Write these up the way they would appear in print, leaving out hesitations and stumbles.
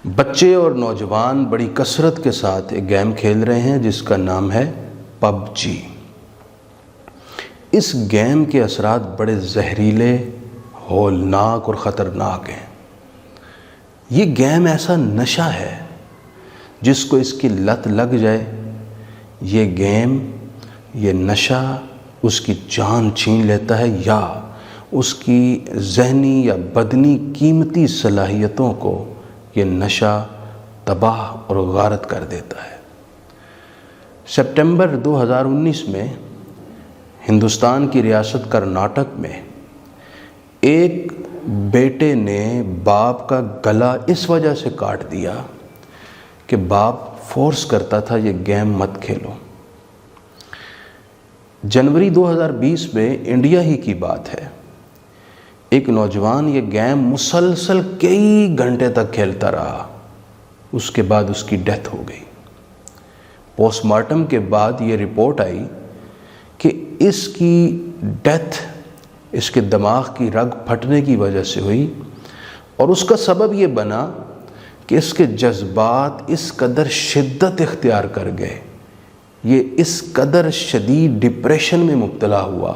بچے اور نوجوان بڑی کثرت کے ساتھ ایک گیم کھیل رہے ہیں جس کا نام ہے پب جی۔ اس گیم کے اثرات بڑے زہریلے، ہولناک اور خطرناک ہیں۔ یہ گیم ایسا نشہ ہے جس کو اس کی لت لگ جائے، یہ گیم، یہ نشہ اس کی جان چھین لیتا ہے یا اس کی ذہنی یا بدنی قیمتی صلاحیتوں کو یہ نشہ تباہ اور غارت کر دیتا ہے۔ سپٹمبر 2019 میں ہندوستان کی ریاست کرناٹک میں ایک بیٹے نے باپ کا گلا اس وجہ سے کاٹ دیا کہ باپ فورس کرتا تھا یہ گیم مت کھیلو۔ جنوری 2020 میں انڈیا ہی کی بات ہے، ایک نوجوان یہ گیم مسلسل کئی گھنٹے تک کھیلتا رہا، اس کے بعد اس کی ڈیتھ ہو گئی۔ پوسٹ مارٹم کے بعد یہ رپورٹ آئی کہ اس کی ڈیتھ اس کے دماغ کی رگ پھٹنے کی وجہ سے ہوئی، اور اس کا سبب یہ بنا کہ اس کے جذبات اس قدر شدت اختیار کر گئے، یہ اس قدر شدید ڈپریشن میں مبتلا ہوا،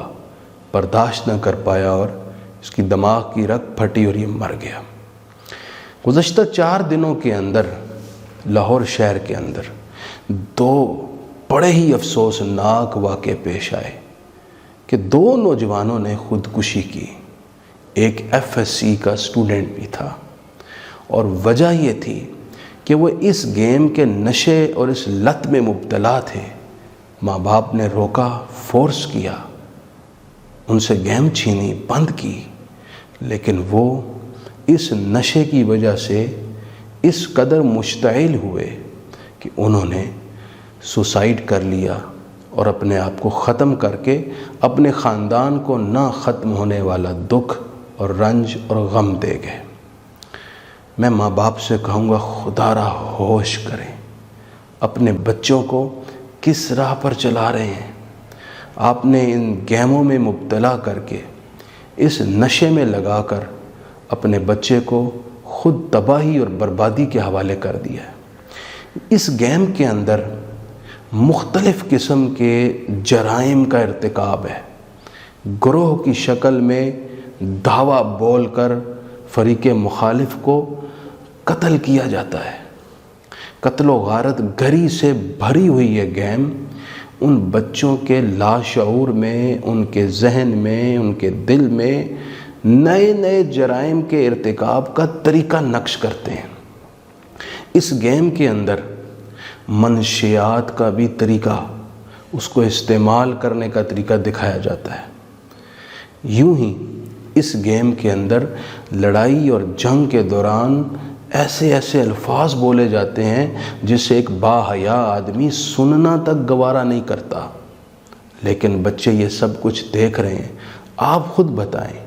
برداشت نہ کر پایا اور اس کی دماغ کی رگ پھٹی اور یہ مر گیا۔ گزشتہ 4 دنوں کے اندر لاہور شہر کے اندر 2 بڑے ہی افسوسناک واقعے پیش آئے کہ 2 نوجوانوں نے خودکشی کی۔ ایک FSC کا اسٹوڈنٹ بھی تھا، اور وجہ یہ تھی کہ وہ اس گیم کے نشے اور اس لت میں مبتلا تھے۔ ماں باپ نے روکا، فورس کیا، ان سے گیم چھینی، بند کی، لیکن وہ اس نشے کی وجہ سے اس قدر مشتعل ہوئے کہ انہوں نے سوسائیڈ کر لیا اور اپنے آپ کو ختم کر کے اپنے خاندان کو نہ ختم ہونے والا دکھ اور رنج اور غم دے گئے۔ میں ماں باپ سے کہوں گا، خدا را ہوش کریں، اپنے بچوں کو کس راہ پر چلا رہے ہیں؟ آپ نے ان گیموں میں مبتلا کر کے، اس نشے میں لگا کر اپنے بچے کو خود تباہی اور بربادی کے حوالے کر دیا ہے۔ اس گیم کے اندر مختلف قسم کے جرائم کا ارتکاب ہے۔ گروہ کی شکل میں دعویٰ بول کر فریق مخالف کو قتل کیا جاتا ہے۔ قتل و غارت گری سے بھری ہوئی یہ گیم ان بچوں کے لاشعور میں، ان کے ذہن میں، ان کے دل میں نئے نئے جرائم کے ارتکاب کا طریقہ نقش کرتے ہیں۔ اس گیم کے اندر منشیات کا بھی طریقہ، اس کو استعمال کرنے کا طریقہ دکھایا جاتا ہے۔ یوں ہی اس گیم کے اندر لڑائی اور جنگ کے دوران ایسے الفاظ بولے جاتے ہیں جسے ایک باحیا آدمی سننا تک گوارا نہیں کرتا، لیکن بچے یہ سب کچھ دیکھ رہے ہیں۔ آپ خود بتائیں،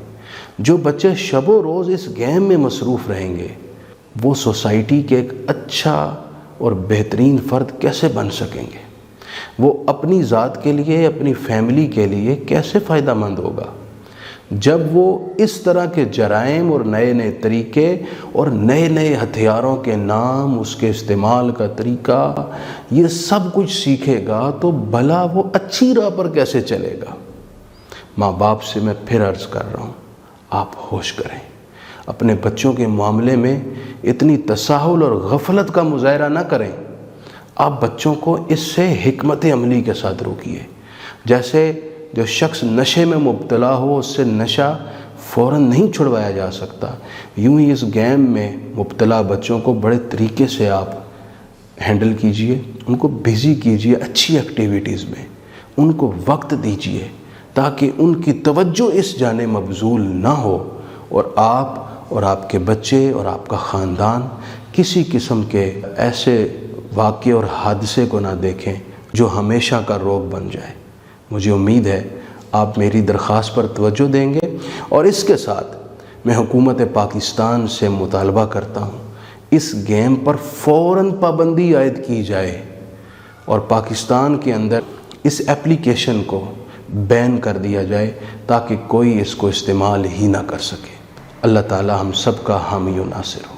جو بچے شب و روز اس گیم میں مصروف رہیں گے، وہ سوسائٹی کے ایک اچھا اور بہترین فرد کیسے بن سکیں گے؟ وہ اپنی ذات کے لیے، اپنی فیملی کے لیے کیسے فائدہ مند ہوگا جب وہ اس طرح کے جرائم اور نئے نئے طریقے اور نئے نئے ہتھیاروں کے نام، اس کے استعمال کا طریقہ، یہ سب کچھ سیکھے گا تو بھلا وہ اچھی راہ پر کیسے چلے گا؟ ماں باپ سے میں پھر عرض کر رہا ہوں، آپ ہوش کریں، اپنے بچوں کے معاملے میں اتنی تساہل اور غفلت کا مظاہرہ نہ کریں۔ آپ بچوں کو اس سے حکمت عملی کے ساتھ روکیے۔ جیسے جو شخص نشے میں مبتلا ہو، اس سے نشہ فوراً نہیں چھڑوایا جا سکتا، یوں ہی اس گیم میں مبتلا بچوں کو بڑے طریقے سے آپ ہینڈل کیجئے، ان کو بزی کیجئے اچھی ایکٹیویٹیز میں، ان کو وقت دیجئے تاکہ ان کی توجہ اس جانب مبذول نہ ہو، اور آپ اور آپ کے بچے اور آپ کا خاندان کسی قسم کے ایسے واقعے اور حادثے کو نہ دیکھیں جو ہمیشہ کا روگ بن جائے۔ مجھے امید ہے آپ میری درخواست پر توجہ دیں گے، اور اس کے ساتھ میں حکومت پاکستان سے مطالبہ کرتا ہوں اس گیم پر فوراً پابندی عائد کی جائے اور پاکستان کے اندر اس ایپلیکیشن کو بین کر دیا جائے تاکہ کوئی اس کو استعمال ہی نہ کر سکے۔ اللہ تعالی ہم سب کا حامی و ناصر ہو۔